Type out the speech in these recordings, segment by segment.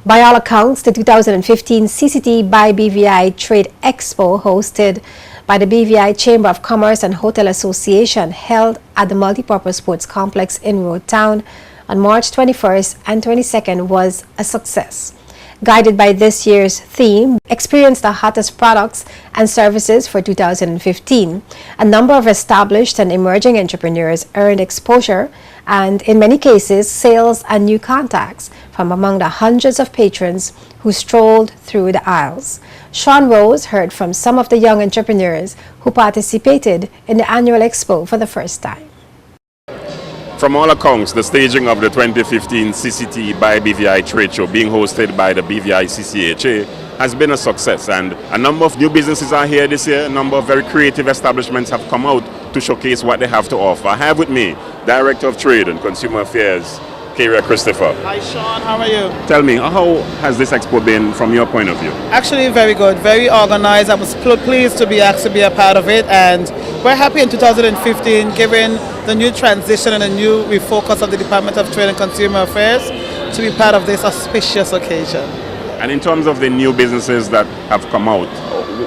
By all accounts, the 2015 CCT by BVI Trade Expo, hosted by the BVI Chamber of Commerce and Hotel Association, held at the Multipurpose Sports Complex in Road Town on March 21st and 22nd, was a success. Guided by this year's theme, Experience the Hottest Products and Services for 2015, a number of established and emerging entrepreneurs earned exposure and, in many cases, sales and new contacts from among the hundreds of patrons who strolled through the aisles. Sean Rose heard from some of the young entrepreneurs who participated in the annual expo for the first time. From all accounts, the staging of the 2015 CCT by BVI trade show being hosted by the BVI CCHA has been a success, and a number of new businesses are here this year. A number of very creative establishments have come out to showcase what they have to offer. I have with me Director of Trade and Consumer Affairs, Christopher. Hi Sean, how are you? Tell me, how has this expo been from your point of view? Actually very good, very organized. I was pleased to be asked to be a part of it, and we're happy in 2015, given the new transition and the new refocus of the Department of Trade and Consumer Affairs, to be part of this auspicious occasion. And in terms of the new businesses that have come out,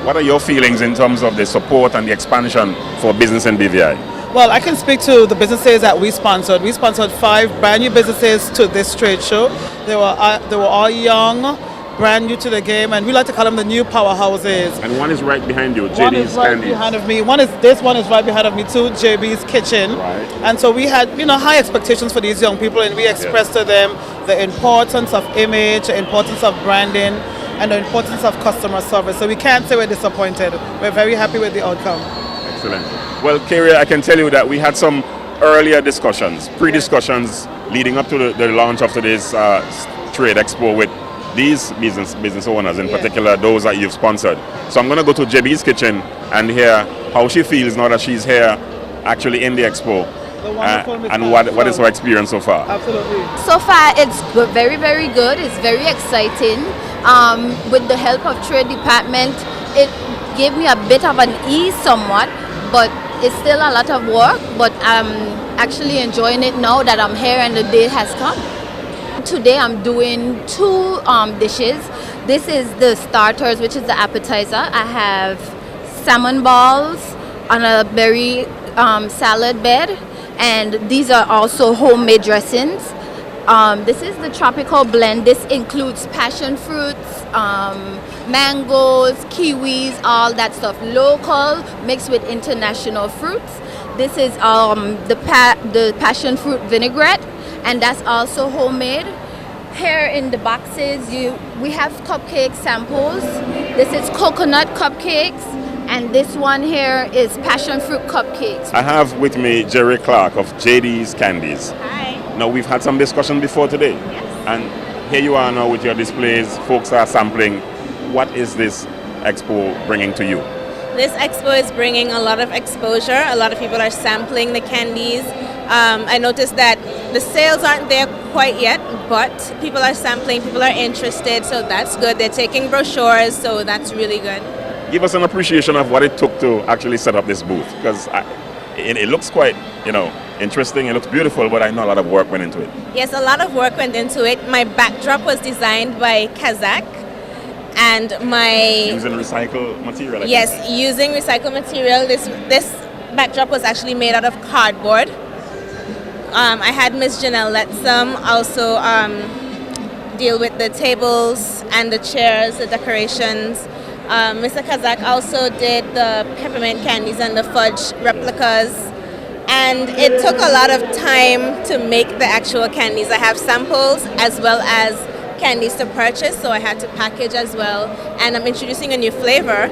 what are your feelings in terms of the support and the expansion for business in BVI? Well, I can speak to the businesses that we sponsored. We sponsored 5 brand new businesses to this trade show. They were all young, brand new to the game, and we like to call them the new powerhouses. And one is right behind you, JDs Candies. One is right behind of me. This one is right behind of me too, JBs Kitchen. Right. And so we had, high expectations for these young people, and we expressed to them the importance of image, the importance of branding, and the importance of customer service. So we can't say we're disappointed. We're very happy with the outcome. Excellent. Well, Kerry, I can tell you that we had some earlier discussions, pre-discussions, leading up to the launch of today's Trade Expo with these business owners, in particular those that you've sponsored. So I'm going to go to JBs Kitchen and hear how she feels now that she's here actually in the Expo, and what is her experience so far. Absolutely. So far it's very, very good. It's very exciting. With the help of Trade Department, it gave me a bit of an ease somewhat, but it's still a lot of work, but I'm actually enjoying it now that I'm here and the day has come. Today I'm doing 2 dishes. This is the starters, which is the appetizer. I have salmon balls on a berry salad bed, and these are also homemade dressings. This is the tropical blend. This includes passion fruits, mangoes, kiwis, all that stuff. Local mixed with international fruits. This is the passion fruit vinaigrette, and that's also homemade. Here in the boxes, we have cupcake samples. This is coconut cupcakes, and this one here is passion fruit cupcakes. I have with me Jerry Clark of JDs Candies. Hi. Now, we've had some discussion before today. Yes. And here you are now with your displays. Folks are sampling. What is this expo bringing to you? This expo is bringing a lot of exposure. A lot of people are sampling the candies. I noticed that the sales aren't there quite yet, but people are sampling, people are interested, so that's good. They're taking brochures, so that's really good. Give us an appreciation of what it took to actually set up this booth, because it looks quite, interesting. It looks beautiful, but I know a lot of work went into it. Yes, a lot of work went into it. My backdrop was designed by Kazakh, and using recycled material. Yes, using recycled material. This backdrop was actually made out of cardboard. I had Miss Janelle Letsam also deal with the tables and the chairs, the decorations. Mr. Kazakh also did the peppermint candies and the fudge replicas. And it took a lot of time to make the actual candies. I have samples as well as candies to purchase, so I had to package as well. And I'm introducing a new flavor,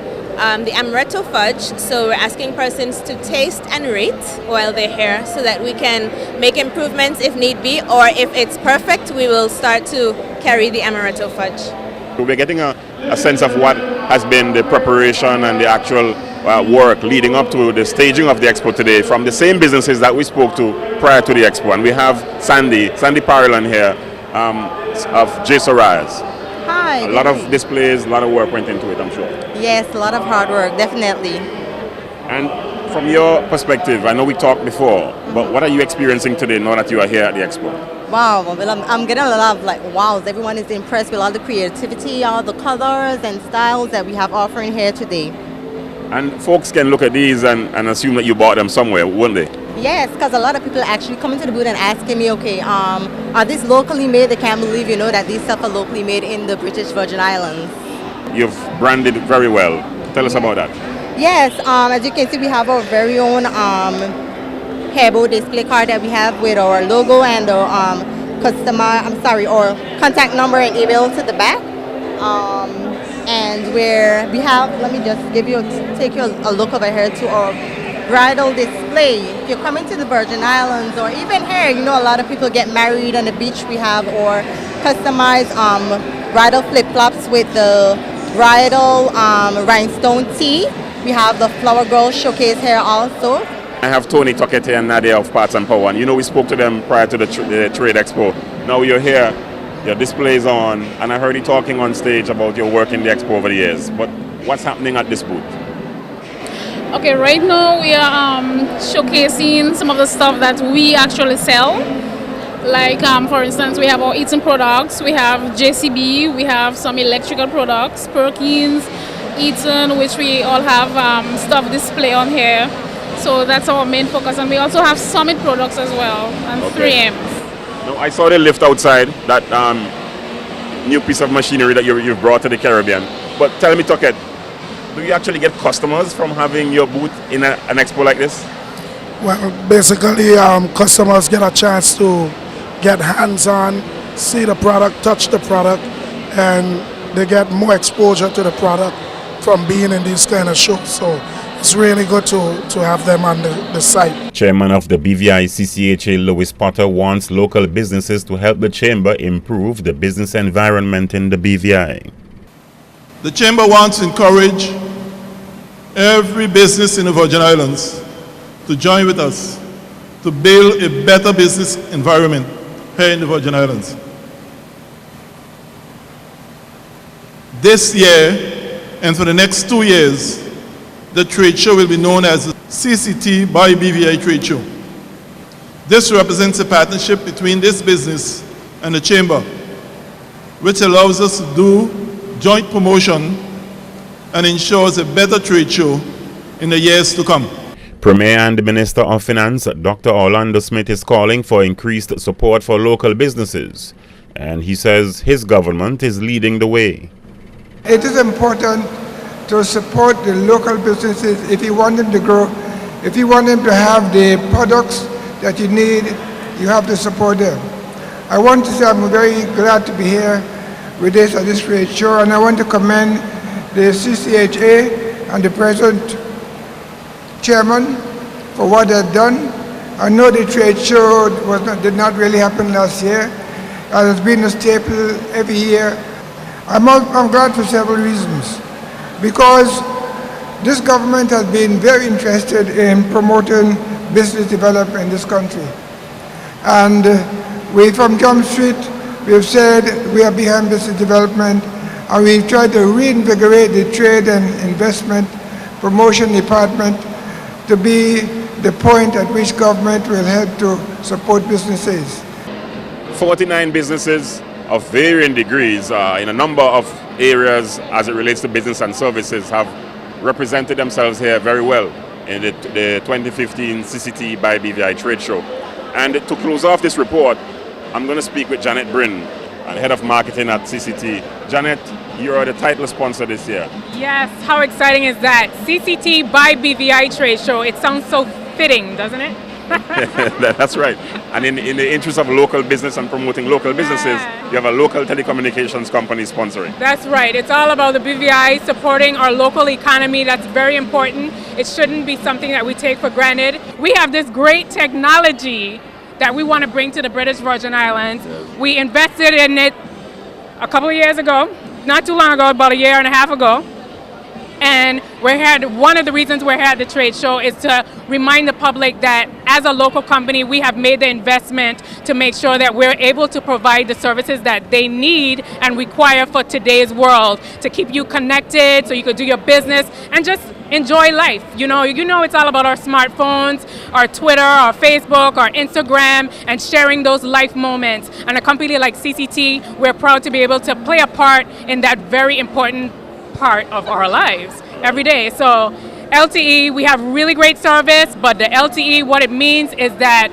the amaretto fudge. So we're asking persons to taste and rate while they're here so that we can make improvements if need be, or if it's perfect, we will start to carry the amaretto fudge. We're getting a sense of what has been the preparation and the actual work leading up to the staging of the expo today from the same businesses that we spoke to prior to the expo. And we have Sandy Porolin here of J Sorayas. Hi. A lot of displays, a lot of work went into it, I'm sure. Yes, a lot of hard work, definitely. And from your perspective, I know we talked before, but what are you experiencing today now that you are here at the expo? Wow, well, I'm getting a lot of like wows. Everyone is impressed with all the creativity, all the colors and styles that we have offering here today. And folks can look at these and assume that you bought them somewhere, won't they? Yes, because a lot of people actually come into the booth and asking me, okay, are these locally made? They can't believe, that these stuff are locally made in the British Virgin Islands. You've branded it very well. Tell us about that. Yes, as you can see, we have our very own hairbow display card that we have with our logo and the or contact number and email to the back. And where we have, let me just take you a look over here to our bridal display. If you're coming to the Virgin Islands or even here, a lot of people get married on the beach. We have or customized bridal flip-flops with the bridal rhinestone tee. We have the flower girl showcase here also. I have Tony Tokete and Nadia of Parts and Power. And we spoke to them prior to the Trade Expo. Now you're here, your display is on, and I heard you talking on stage about your work in the Expo over the years. But what's happening at this booth? Okay, right now we are showcasing some of the stuff that we actually sell. Like, for instance, we have our eating products, we have JCB, we have some electrical products, Perkins, Eaton, which we all have stuff display on here. So that's our main focus, and we also have Summit products as well, and 3Ms. Now, I saw the lift outside, that new piece of machinery that you've brought to the Caribbean. But tell me, Toket, do you actually get customers from having your booth in an expo like this? Well, basically, customers get a chance to get hands-on, see the product, touch the product, and they get more exposure to the product from being in these kind of shows. So it's really good to have them on the site. Chairman of the BVI CCHA, Louis Potter, wants local businesses to help the Chamber improve the business environment in the BVI. The Chamber wants to encourage every business in the Virgin Islands to join with us to build a better business environment here in the Virgin Islands. This year and for the next 2 years, the trade show will be known as the CCT by BVI Trade Show. This represents a partnership between this business and the Chamber, which allows us to do joint promotion and ensures a better trade show in the years to come. Premier and the Minister of Finance, Dr. Orlando Smith, is calling for increased support for local businesses, and he says his government is leading the way. It is important to support the local businesses if you want them to grow. If you want them to have the products that you need, you have to support them. I want to say I'm very glad to be here with this at this trade show, and I want to commend the CCHA and the present chairman for what they've done. I know the trade show did not really happen last year. It has been a staple every year. I'm glad for several reasons. Because this government has been very interested in promoting business development in this country. And we from Jump Street, we've said we are behind business development, and we've tried to reinvigorate the trade and investment promotion department to be the point at which government will help to support businesses. 49 businesses of varying degrees in a number of areas as it relates to business and services have represented themselves here very well in the 2015 CCT by BVI Trade Show. And to close off this report, I'm going to speak with Janet Bryn, Head of Marketing at CCT. Janet, you are the title sponsor this year. Yes, how exciting is that? CCT by BVI Trade Show. It sounds so fitting, doesn't it? That's right. And in the interest of local business and promoting local businesses, you have a local telecommunications company sponsoring. That's right. It's all about the BVI supporting our local economy. That's very important. It shouldn't be something that we take for granted. We have this great technology that we want to bring to the British Virgin Islands. We invested in it a couple of years ago, not too long ago, about a year and a half ago. And one of the reasons we're here at the trade show is to remind the public that as a local company, we have made the investment to make sure that we're able to provide the services that they need and require for today's world to keep you connected so you could do your business and just enjoy life. You know it's all about our smartphones, our Twitter, our Facebook, our Instagram, and sharing those life moments. And a company like CCT, we're proud to be able to play a part in that very important part of our lives every day. So LTE, we have really great service, but the LTE, what it means is that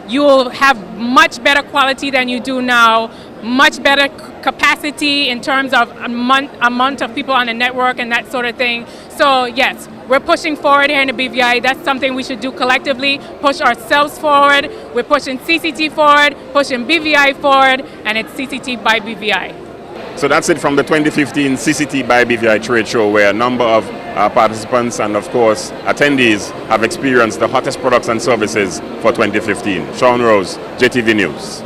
you will have much better quality than you do now, much better capacity in terms of amount of people on the network and that sort of thing. So yes, we're pushing forward here in the BVI. That's something we should do collectively, push ourselves forward. We're pushing CCT forward, pushing BVI forward, and it's CCT by BVI. So that's it from the 2015 CCT by BVI trade show, where a number of participants and of course attendees have experienced the hottest products and services for 2015. Sean Rose, JTV News.